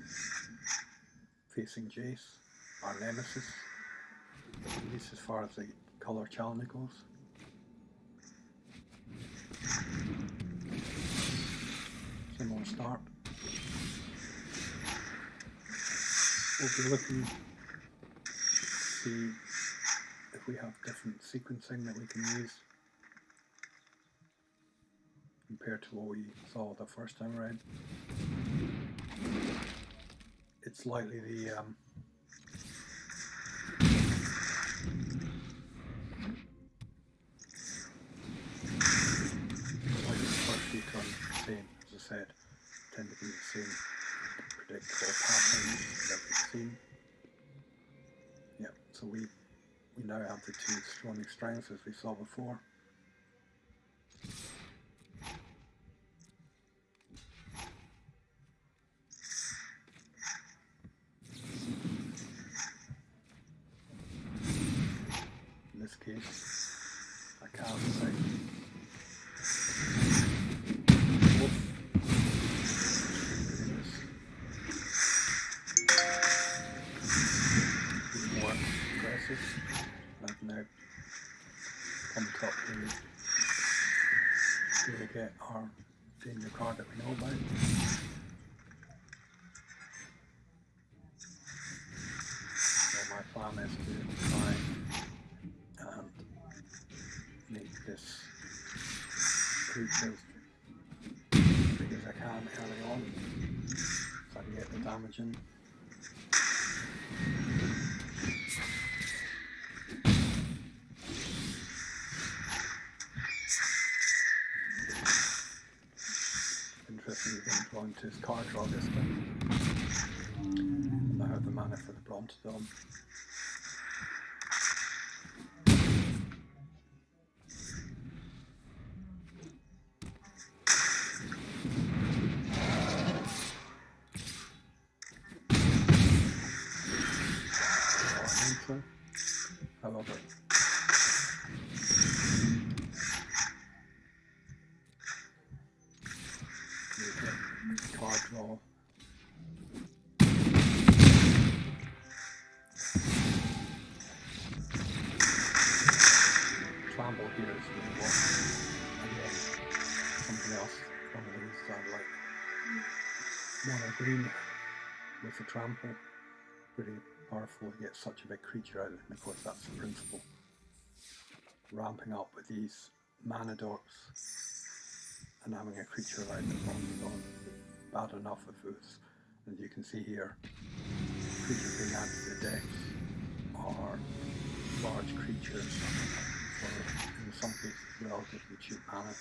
S1: facing Jace, our nemesis, at least as far as the colour challenge goes. Similar start. We'll be looking to see if we have different sequencing that we can use compared to what we saw the first time around. It's likely the first few turns the same, as I said, tend to be the same predictable patterns that we've seen. Yeah, so we now have the two strong strengths as we saw before. In this case, I can't say. More aggressive. I've now come top to get our danger card that we know about. So my plan is to try and make this creature as big as I can early on, so I can get the damage in. Interesting, we've been drawn to his card draw this time. And I have the mana for the Brontodon. However, card draw. Trample here is really what, again, something else, one of the reasons I like mono green with the trample. pretty powerful to get such a big creature out, and of course that's the principle. Ramping up with these mana dorks and having a creature like the Bronze bad enough if it was, as you can see here, creatures being added to the decks are large creatures for, in some cases, relatively cheap mana,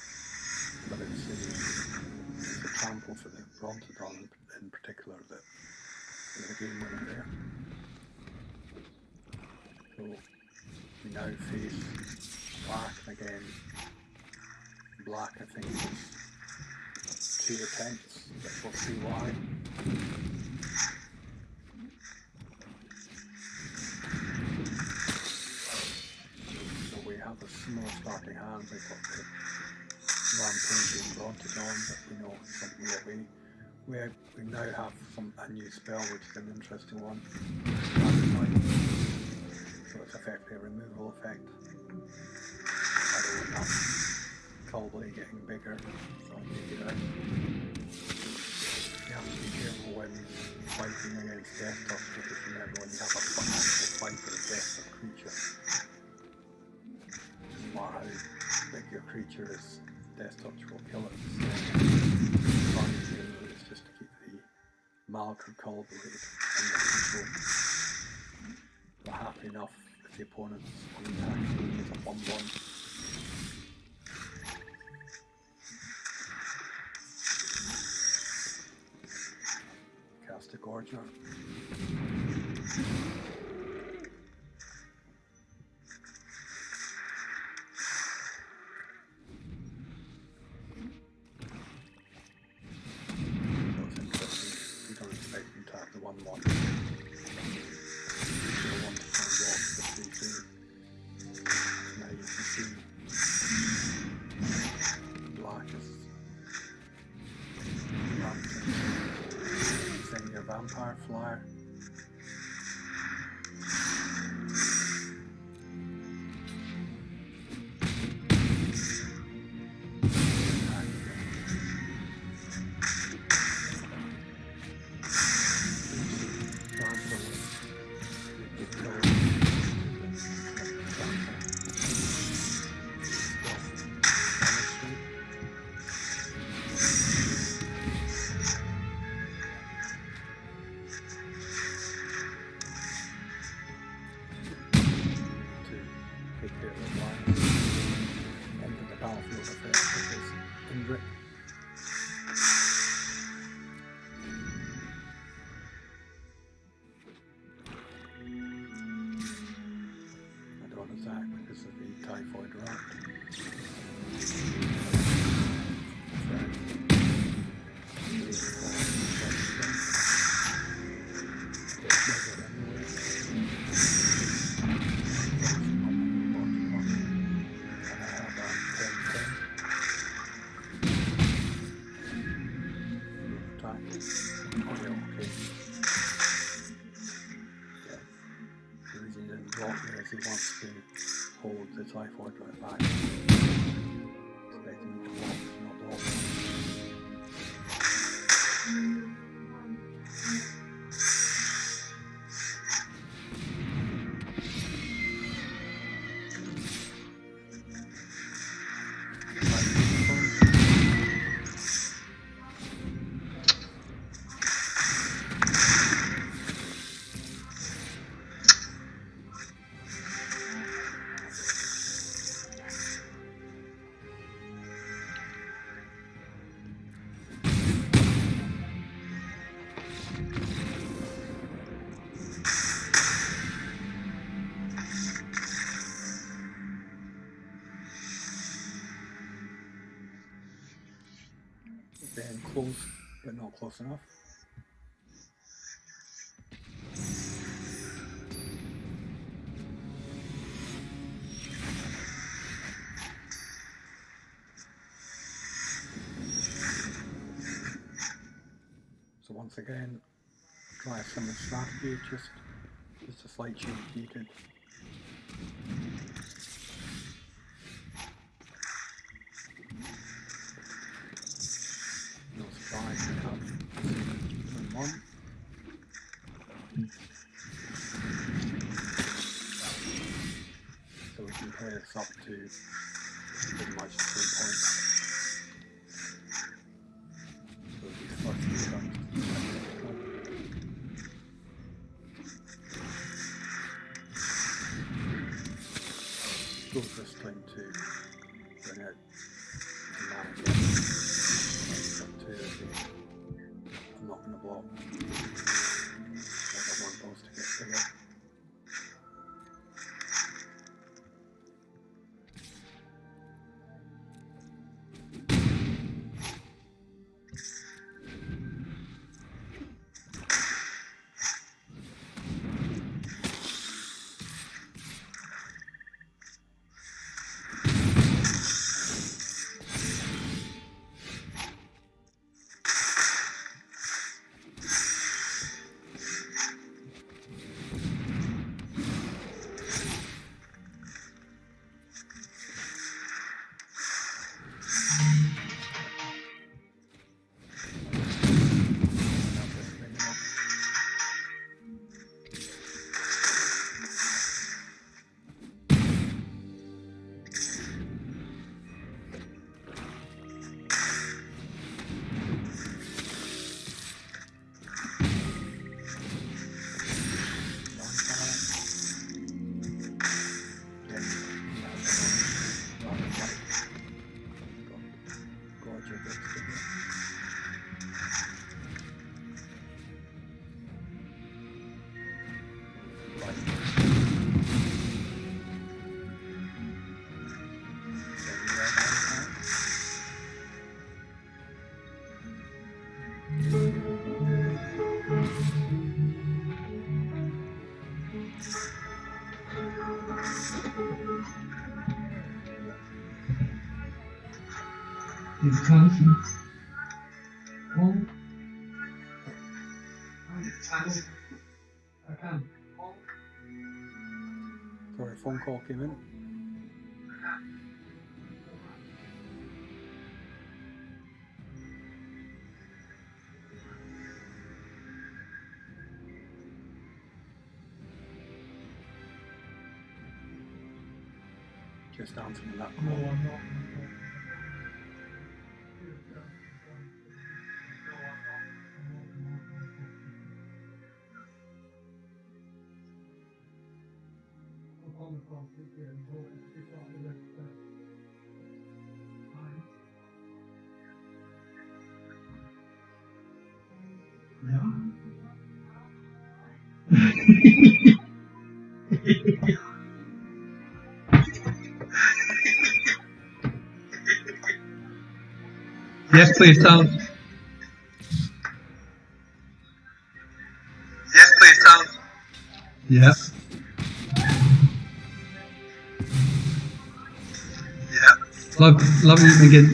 S1: but it's a trample for the Brontodon in particular that is a game winner there. So we now face black, and again, black I think is 2 attempts, but we'll see why. So we have a similar starting hand. We've got the Rampaging Brontodon, but we know it's something that we now have a new spell, which is an interesting one. So it's effectively a removal effect. I don't know, probably getting bigger, so I'll take it out. You have to be careful when fighting against Death Touch, because remember when you have a actual fight with a Death Touch creature, no matter how big your creature is, Death Touch will kill it. So it's just to keep the Malachor Culblade under control. We're happy enough if the opponent's unattacked is a 1-1. Cast a Gorger. We don't expect them to have the 1-1. Now you can see black is sending your Vampire Flyer. Because of the typhoid rat. The reason he didn't block me is he wants to hold the typhoid right back. Expecting me to block, not block. Again, close, but not close enough. So once again, try a similar strategy, just a slight change needed. No surprise, we have 1-1. up to pretty much the same point. So these first two turns goes this time to bring out the mana again. Got two of the I'm not going to block. I got one boss to get bigger.
S3: It's constant. Oh. I can.
S1: Sorry, phone call came in. Just answering that call.
S3: No, I'm not. Yes, please, Tom.
S4: Yes, please, Tom.
S3: Yeah.
S4: Yeah.
S3: Love you, McGinn.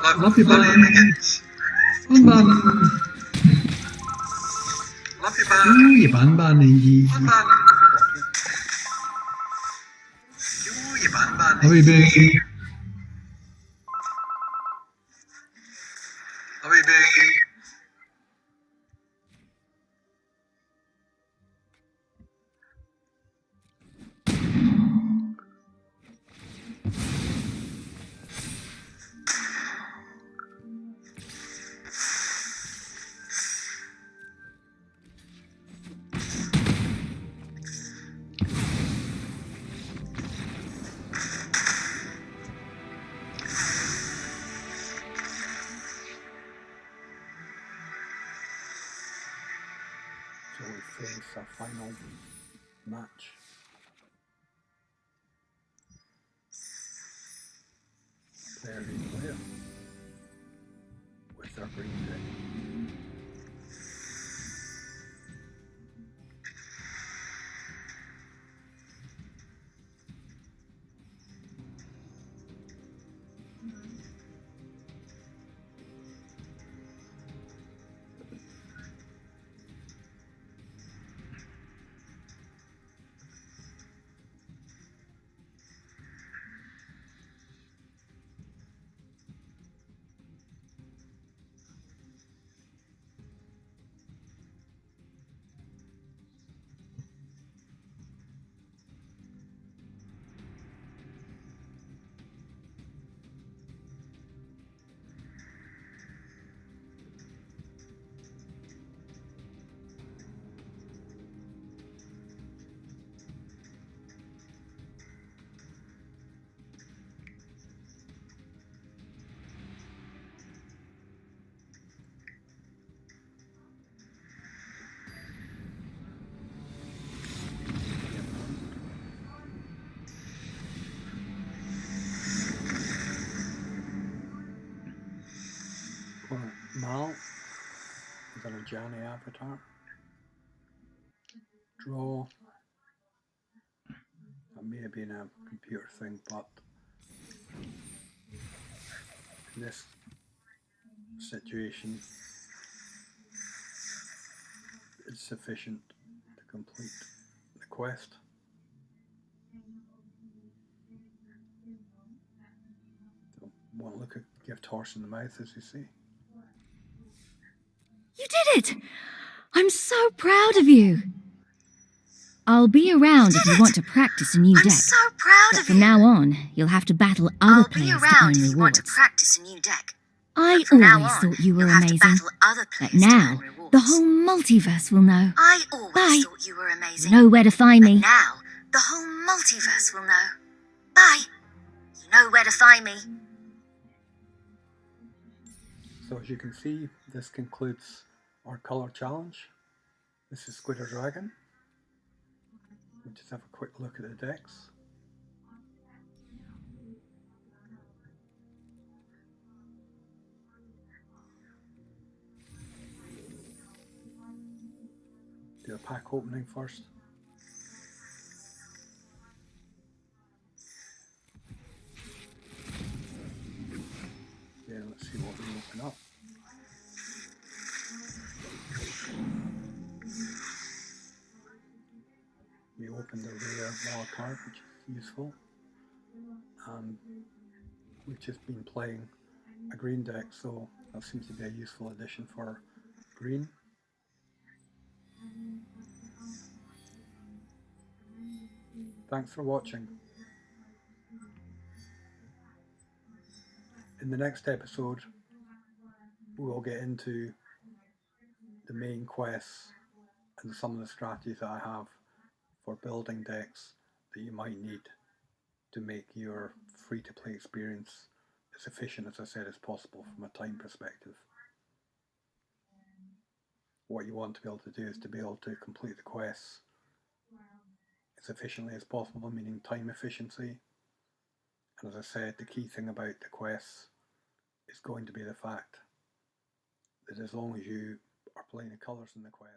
S3: Love you,
S4: Love you,
S3: man.
S4: McGinn.
S3: Ban ban.
S4: Love you, man.
S3: Ooh, ban ban.
S4: You ban ban.
S3: Love you, baby.
S4: Love you, baby.
S1: So we face our final match. Player v player. With our green deck. For Mal, we've got a Johnny avatar. Draw. That may have been a computer thing, but in this situation, it's sufficient to complete the quest. So, one look at gift horse in the mouth, as you see.
S2: You did it! I'm so proud of you. I'll be around if you want to practice a new deck.
S5: I'm so proud
S2: But
S5: of
S2: from
S5: you.
S2: now on, you'll have to battle other
S5: I'll be
S2: players to
S5: around
S2: earn
S5: if you want to
S2: rewards.
S5: practice a new deck.
S2: I
S5: But from now
S2: always
S5: on,
S2: thought you were
S5: you'll have to
S2: amazing.
S5: battle other
S2: But
S5: players to
S2: now,
S5: earn rewards.
S2: the whole multiverse will know.
S5: I always
S2: Bye.
S5: thought you were amazing.
S2: You know where to find
S5: But
S2: me.
S5: now, the whole multiverse will know. Bye. You know where to find me.
S1: So as you can see, this concludes our color challenge. This is Squider Dragon. We'll just have a quick look at the decks. Do a pack opening first. Yeah, let's see what we open up. We opened a rare wild card, which is useful. We've just been playing a green deck, so that seems to be a useful addition for green. Thanks for watching. In the next episode, we'll get into the main quests and some of the strategies that I have for building decks that you might need to make your free-to-play experience as efficient, as I said, as possible from a time perspective. What you want to be able to do is to be able to complete the quests as efficiently as possible, meaning time efficiency. And as I said, the key thing about the quests is going to be the fact that as long as you are playing the colours in the quest,